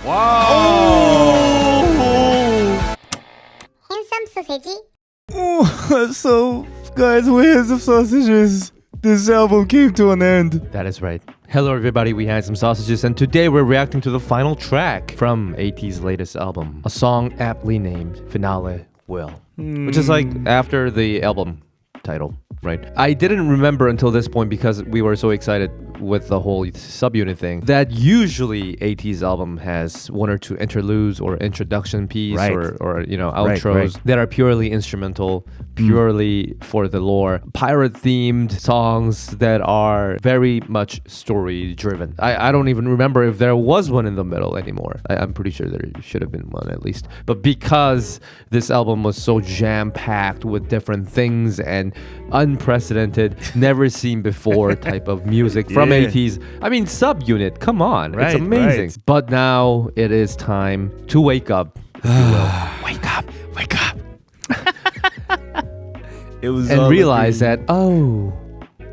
Wow! Handsome sausage. So, guys, we're Handsome Sausages. This album came to an end. That is right. Hello everybody, we had some sausages, and today we're reacting to the final track from ATEEZ's latest album, a song aptly named Finale Will, which is like after the album title, right? I didn't remember until this point because we were so excited with the whole subunit thing that usually ATEEZ album has one or two interludes or introduction piece or you know outros that are purely instrumental, purely for the lore, pirate themed songs that are very much story driven. I don't even remember if there was one in the middle anymore. I'm pretty sure there should have been one at least, but because this album was so jam packed with different things and unprecedented, never seen before type of music from ATEEZ. I mean, subunit, come on, it's amazing. But now it is time to wake up, if you will. Wake up, wake up. It was and realize that, oh,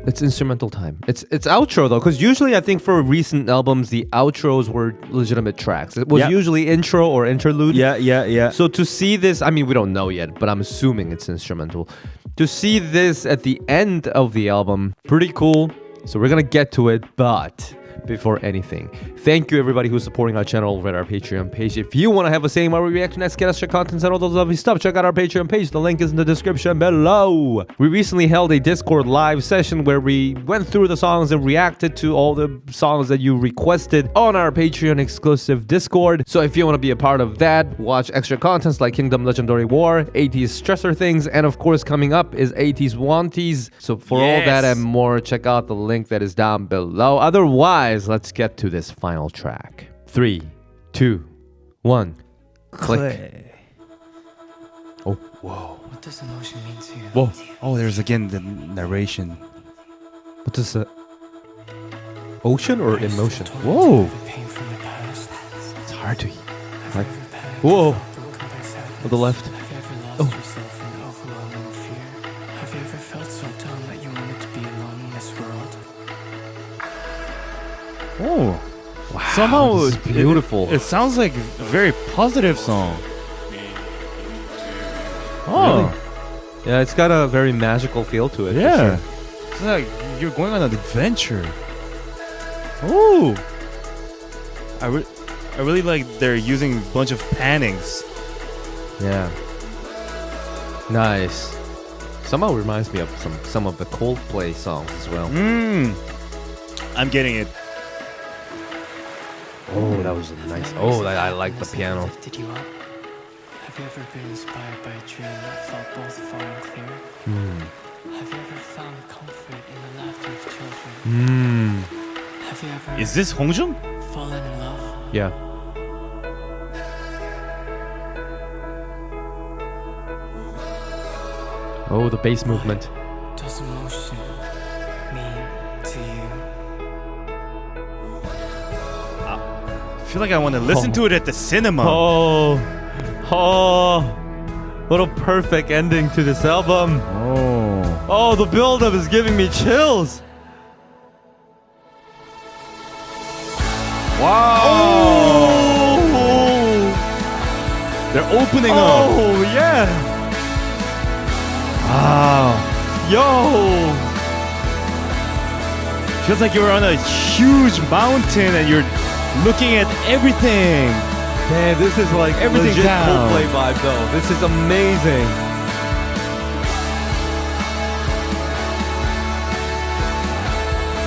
it's instrumental time. It's outro though, because usually I think for recent albums the outros were legitimate tracks. It was usually intro or interlude. Yeah. So to see this, I mean, we don't know yet, but I'm assuming it's instrumental. To see this at the end of the album, pretty cool. So we're gonna get to it, but before anything, thank you everybody who's supporting our channel over at our Patreon page. If you want to have a say while we react to next, get extra content and all those lovely stuff, check out our Patreon page. The link is in the description below. We recently held a Discord live session where we went through the songs and reacted to all the songs that you requested on our Patreon exclusive Discord. So if you want to be a part of that, watch extra contents like Kingdom Legendary War, ATEEZ Stressor Things, and of course coming up is ATEEZ Wanties. So for all that and more, check out the link that is down below. Otherwise, let's get to this final track. 3, 2, 1. Click. Oh, whoa. What does emotion mean to you? Whoa. Oh, there's again the narration. What is that? Ocean or emotion? Whoa. Pain from the past. It's hard to eat. Like, whoa. On the left. Have you ever lost yourself in overwhelming fear? Have you ever felt so dumb that you wanted to be alone in this world? Oh. Wow. Somehow this is beautiful. It sounds like a very positive song. Oh. Really? Yeah, it's got a very magical feel to it. Yeah. For sure. It's like you're going on an adventure. Oh. I really like they're using a bunch of pannings. Yeah. Nice. Somehow reminds me of some of the Coldplay songs as well. I'm getting it. Oh, that was nice. Oh, I like the piano. Lifted you up? Have you ever been inspired by a dream that felt both far and clear? Have you ever found comfort in the laughter of children? Have you ever Is this Hongjung? fallen in love? Yeah. Oh, the bass movement. Does emotion mean to you? I feel like I want to listen to it at the cinema. Oh, what a perfect ending to this album. Oh, the build-up is giving me chills. Wow. They're opening up. Oh, yeah. Wow. Yo. Feels like you're on a huge mountain and you're looking at everything. Man, this is like Everything legit down. Coldplay vibe though. This is amazing.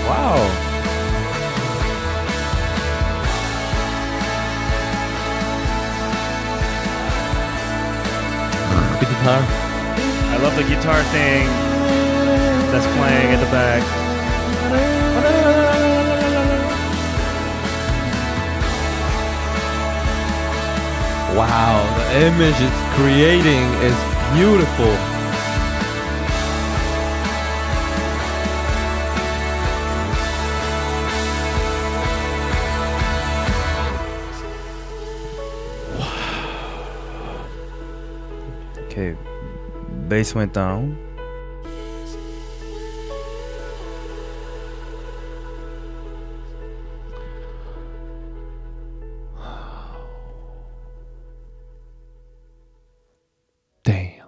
Wow. The guitar. I love the guitar thing that's playing in the back. Wow, the image it's creating is beautiful. Okay, bass went down. Damn.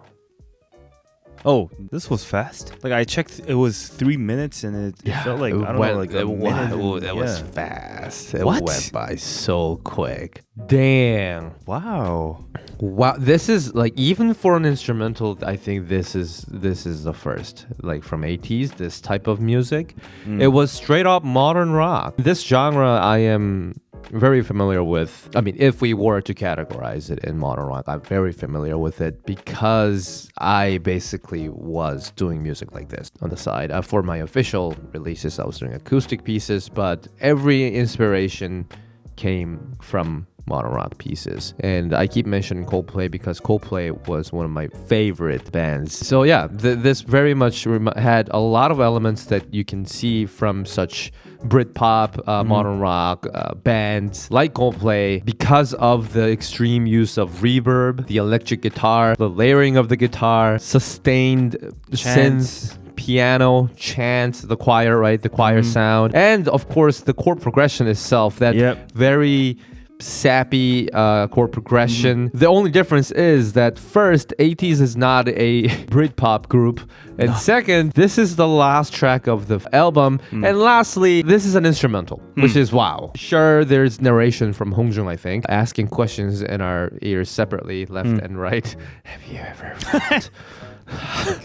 Oh, this was fast. Like I checked, it was 3 minutes, and it felt like I don't know, like a minute. It was fast. It What? went by so quick. Damn. Wow. Wow. This is like, even for an instrumental, I think this is the first. Like from ATEEZ, this type of music. It was straight up modern rock. This genre I am very familiar with. I mean, if we were to categorize it in modern rock, I'm very familiar with it because I basically was doing music like this on the side. For my official releases, I was doing acoustic pieces, but every inspiration came from modern rock pieces. And I keep mentioning Coldplay because Coldplay was one of my favorite bands. So yeah, this very much had a lot of elements that you can see from such Britpop, modern rock bands like Coldplay, because of the extreme use of reverb, the electric guitar, the layering of the guitar, sustained synths, piano, chant, the choir, right? The choir sound. And of course, the chord progression itself, that very sappy chord progression. The only difference is that first, ATEEZ is not a Britpop group, and second, this is the last track of the album, and lastly, this is an instrumental, which is wow. Sure, there's narration from Hongjung, I think, asking questions in our ears separately, left and right. Have you ever felt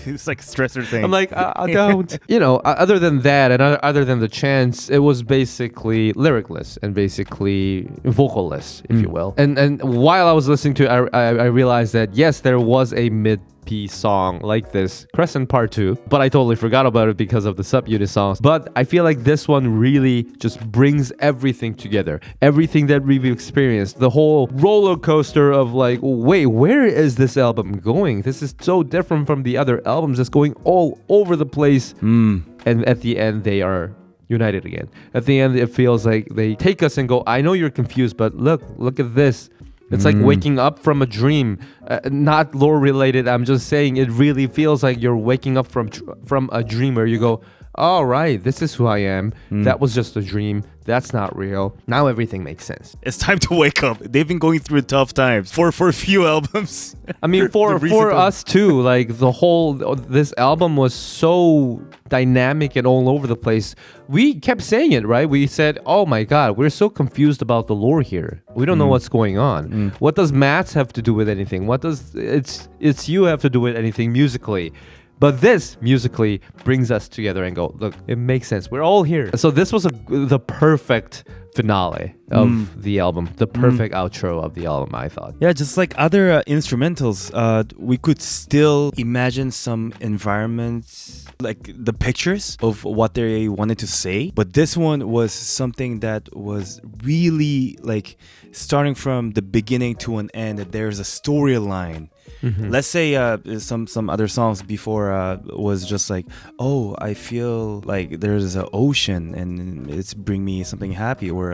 It's like a stressor thing. I'm like, I don't. You know, other than that and other than the chants, it was basically lyricless and basically vocalless, if you will. And while I was listening to it, I realized that, yes, there was a mid-piece song like this, Crescent Part 2, but I totally forgot about it because of the subunit songs. But I feel like this one really just brings everything together. Everything that we've experienced, the whole roller coaster of like, wait, where is this album going? This is so different from the other albums. It's going all over the place. And at the end, they are united again. At the end, it feels like they take us and go, I know you're confused, but look at this. It's like waking up from a dream, not lore related. I'm just saying it really feels like you're waking up from a dream where you go, all right, this is who I am. That was just a dream. That's not real. Now everything makes sense. It's time to wake up. They've been going through tough times for a few albums. I mean, for us too, like this album was so dynamic and all over the place. We kept saying it, right? We said, oh my God, we're so confused about the lore here. We don't know what's going on. What does maths have to do with anything? What does it's you have to do with anything musically? But this musically brings us together and go, look, it makes sense. We're all here. So this was the perfect finale of the album, the perfect outro of the album, I thought. Yeah, just like other instrumentals, we could still imagine some environments, like the pictures of what they wanted to say. But this one was something that was really like starting from the beginning to an end. There's a storyline. Let's say some other songs before was just like, oh, I feel like there's an ocean and it's bring me something happy, or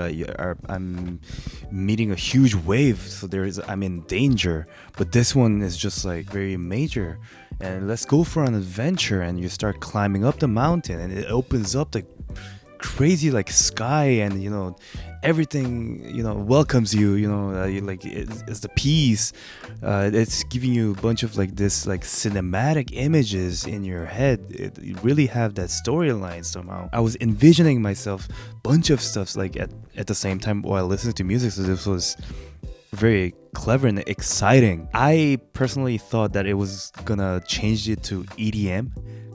I'm meeting a huge wave, so I'm in danger. But this one is just like very major, and let's go for an adventure, and you start climbing up the mountain, and it opens up the crazy like sky, and you know everything welcomes you, like it's the peace. It's giving you a bunch of like this like cinematic images in your head. You really have that storyline somehow. I was envisioning myself bunch of stuff like at the same time while listening to music, so this was very clever and exciting. I personally thought that it was gonna change it to EDM,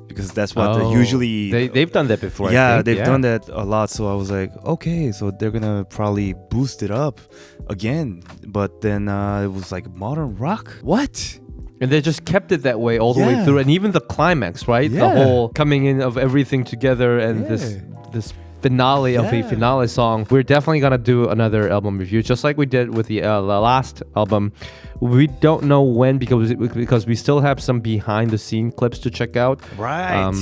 because that's what they usually... They've done that before. Yeah, they've done that a lot. So I was like, okay, so they're going to probably boost it up again. But then it was like modern rock. What? And they just kept it that way all the way through. And even the climax, right? The whole coming in of everything together and this finale of a finale song. We're definitely gonna do another album review, just like we did with the last album. We don't know when, because we still have some behind the scene clips to check out. Right.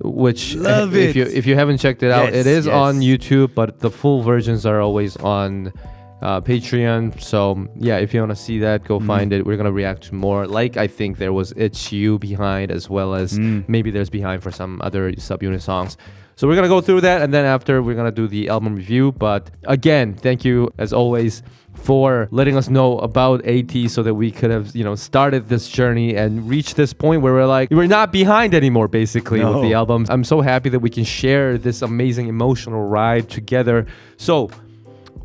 Which if you haven't checked it out, it is on YouTube, but the full versions are always on Patreon. So yeah, if you want to see that, go find it. We're gonna react to more. Like, I think there was It's You behind, as well as maybe there's behind for some other subunit songs. So we're going to go through that, and then after we're going to do the album review. But again, thank you as always for letting us know about ATEEZ so that we could have, started this journey and reached this point where we're not behind anymore, basically, with the albums. I'm so happy that we can share this amazing emotional ride together. So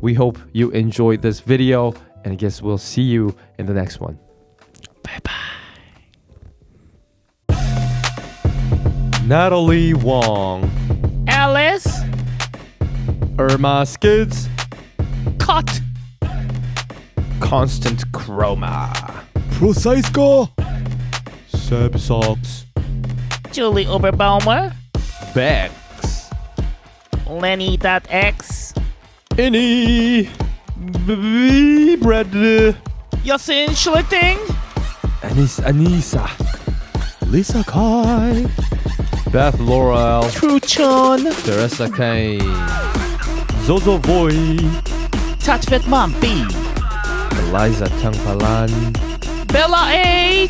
we hope you enjoyed this video, and I guess we'll see you in the next one. Bye-bye. Natalie Wong, Alice, Irma Skids, cut. Constant Chroma, Precise Go. Seb Socks, Julie Oberbaumer, Bex, Lenny.x, Any, Brad, Yasin Schlichting, Anissa, Lisa Kai. Beth Laurel, Truchon, Teresa Kane, Zozo Boy, Tatvet Mampi, Eliza Tangpalan, Bella H,